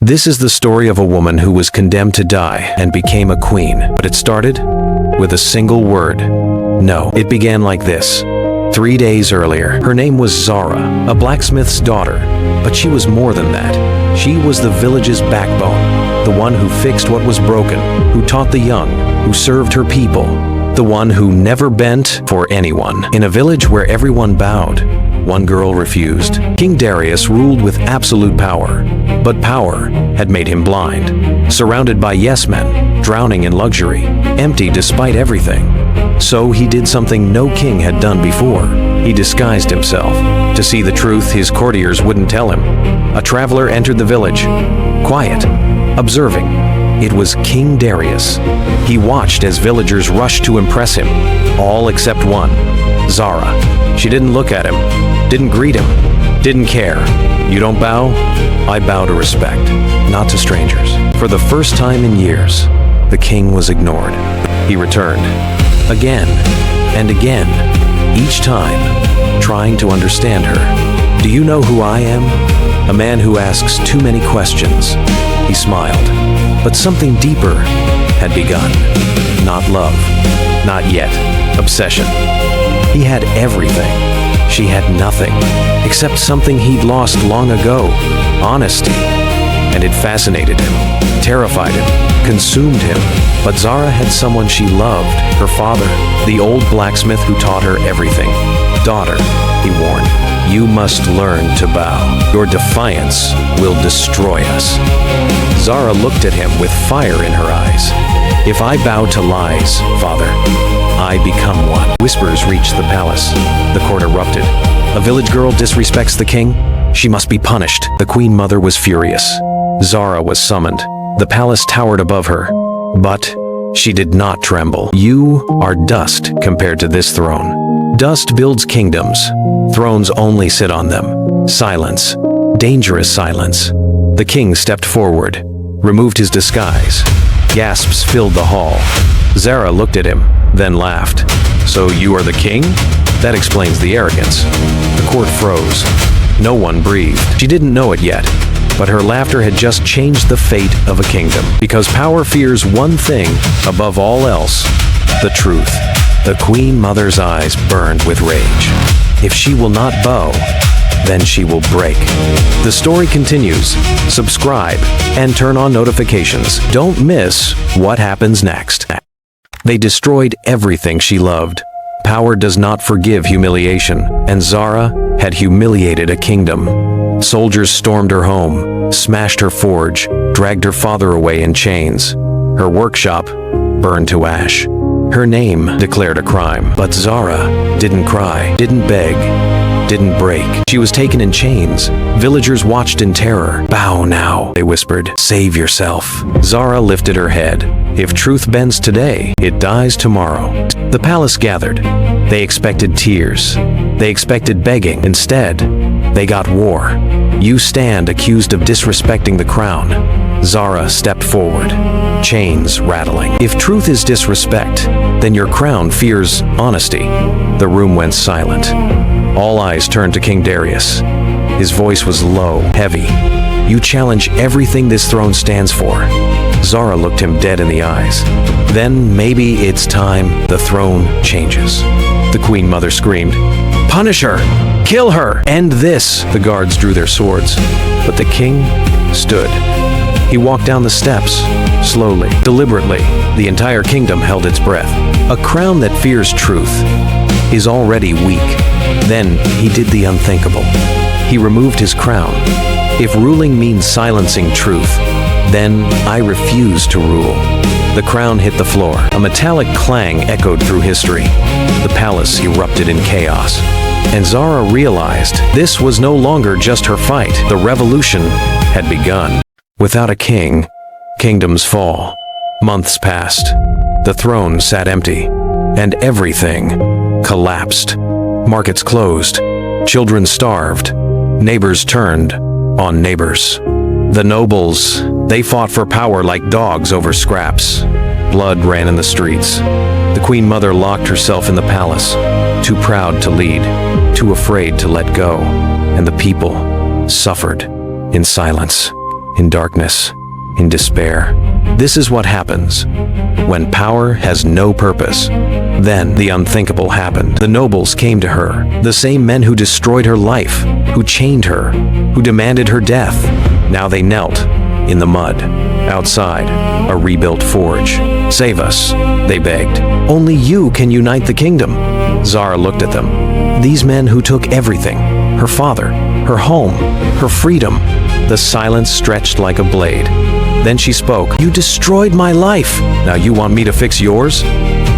This is the story of a woman who was condemned to die and became a queen. But it started with a single word. No. It began like this. 3 days earlier, her name was Zara, a blacksmith's daughter. But she was more than that. She was the village's backbone, the one who fixed what was broken, who taught the young, who served her people, the one who never bent for anyone. In a village where everyone bowed, one girl refused. King Darius ruled with absolute power, but power had made him blind. Surrounded by yes-men, drowning in luxury, empty despite everything. So he did something no king had done before. He disguised himself. To see the truth his courtiers wouldn't tell him. A traveler entered the village, quiet, observing. It was King Darius. He watched as villagers rushed to impress him, all except one, Zara. She didn't look at him, didn't greet him, didn't care. You don't bow? I bow to respect, not to strangers. For the first time in years, the king was ignored. He returned, again and again, each time, trying to understand her. Do you know who I am? A man who asks too many questions. He smiled, but something deeper had begun. Not love, not yet, obsession. He had everything. She had nothing, except something he'd lost long ago, honesty. And it fascinated him, terrified him, consumed him. But Zara had someone she loved, her father, the old blacksmith who taught her everything. Daughter, he warned, you must learn to bow. Your defiance will destroy us. Zara looked at him with fire in her eyes. If I bow to lies, father, I become one. Whispers reached the palace. The court erupted. A village girl disrespects the king? She must be punished. The queen mother was furious. Zara was summoned. The palace towered above her. But she did not tremble. You are dust compared to this throne. Dust builds kingdoms. Thrones only sit on them. Silence. Dangerous silence. The king stepped forward, removed his disguise. Gasps filled the hall. Zara looked at him, then laughed. So you are the king? That explains the arrogance. The court froze. No one breathed. She didn't know it yet, but her laughter had just changed the fate of a kingdom. Because power fears one thing above all else, the truth. The queen mother's eyes burned with rage. If she will not bow, then she will break. The story continues. Subscribe and turn on notifications. Don't miss what happens next. They destroyed everything she loved. Power does not forgive humiliation, and Zara had humiliated a kingdom. Soldiers stormed her home, smashed her forge, dragged her father away in chains. Her workshop burned to ash. Her name declared a crime, but Zara didn't cry, didn't beg, didn't break. She was taken in chains. Villagers watched in terror. Bow now, they whispered. Save yourself. Zara lifted her head. If truth bends today, it dies tomorrow. The palace gathered. They expected tears. They expected begging. Instead, they got war. You stand accused of disrespecting the crown. Zara stepped forward, chains rattling. If truth is disrespect, then your crown fears honesty. The room went silent. All eyes turned to King Darius. His voice was low, heavy. You challenge everything this throne stands for. Zara looked him dead in the eyes. Then maybe it's time the throne changes. The queen mother screamed, "Punish her! Kill her! End this!" The guards drew their swords, but the king stood. He walked down the steps, slowly, deliberately. The entire kingdom held its breath. A crown that fears truth is already weak. Then he did the unthinkable. He removed his crown. If ruling means silencing truth, then I refuse to rule. The crown hit the floor. A metallic clang echoed through history. The palace erupted in chaos. And Zara realized this was no longer just her fight. The revolution had begun. Without a king, kingdoms fall. Months passed. The throne sat empty, and everything collapsed. Markets closed. Children starved. Neighbors turned on neighbors. The nobles, they fought for power like dogs over scraps. Blood ran in the streets. The queen mother locked herself in the palace, too proud to lead, too afraid to let go, and the people suffered in silence. in darkness, in despair. This is what happens when power has no purpose. Then the unthinkable happened. The nobles came to her, the same men who destroyed her life, who chained her, who demanded her death. Now they knelt in the mud, outside a rebuilt forge. "Save us," they begged. "Only you can unite the kingdom." Zara looked at them. These men who took everything, her father, her home, her freedom. The silence stretched like a blade. Then she spoke. "You destroyed my life. Now you want me to fix yours?"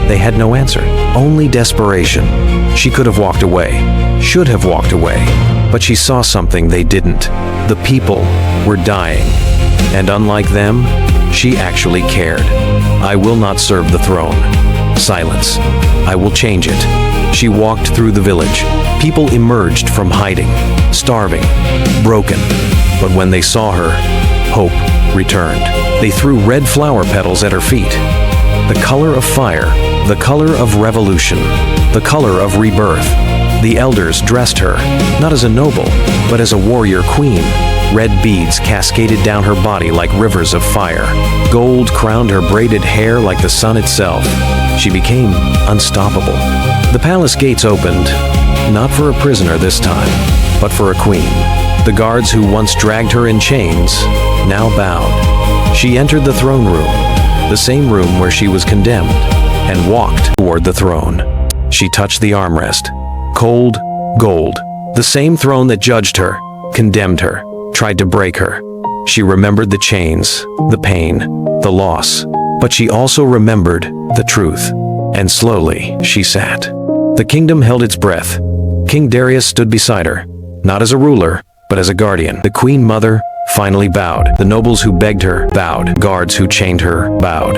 They had no answer, only desperation. She could have walked away, should have walked away, but she saw something they didn't. The people were dying, and unlike them, she actually cared. "I will not serve the throne." Silence. "I will change it." She walked through the village. People emerged from hiding, starving, broken. But when they saw her, hope returned. They threw red flower petals at her feet. The color of fire, the color of revolution, the color of rebirth. The elders dressed her, not as a noble, but as a warrior queen. Red beads cascaded down her body like rivers of fire. Gold crowned her braided hair like the sun itself. She became unstoppable. The palace gates opened, not for a prisoner this time, but for a queen. The guards who once dragged her in chains now bowed. She entered the throne room, the same room where she was condemned, and walked toward the throne. She touched the armrest. Cold gold. The same throne that judged her, condemned her, tried to break her. She remembered the chains, the pain, the loss, but she also remembered the truth. And slowly, she sat. The kingdom held its breath. King Darius stood beside her, not as a ruler, but as a guardian. The queen mother finally bowed. The nobles who begged her bowed. Guards who chained her bowed.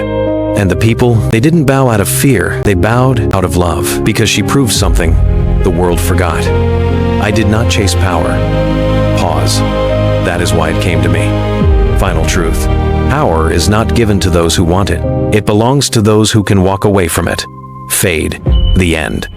And the people, they didn't bow out of fear. They bowed out of love, because she proved something the world forgot. "I did not chase power." Pause. That is why it came to me. Final truth. Power is not given to those who want it. It belongs to those who can walk away from it. Fade. The end.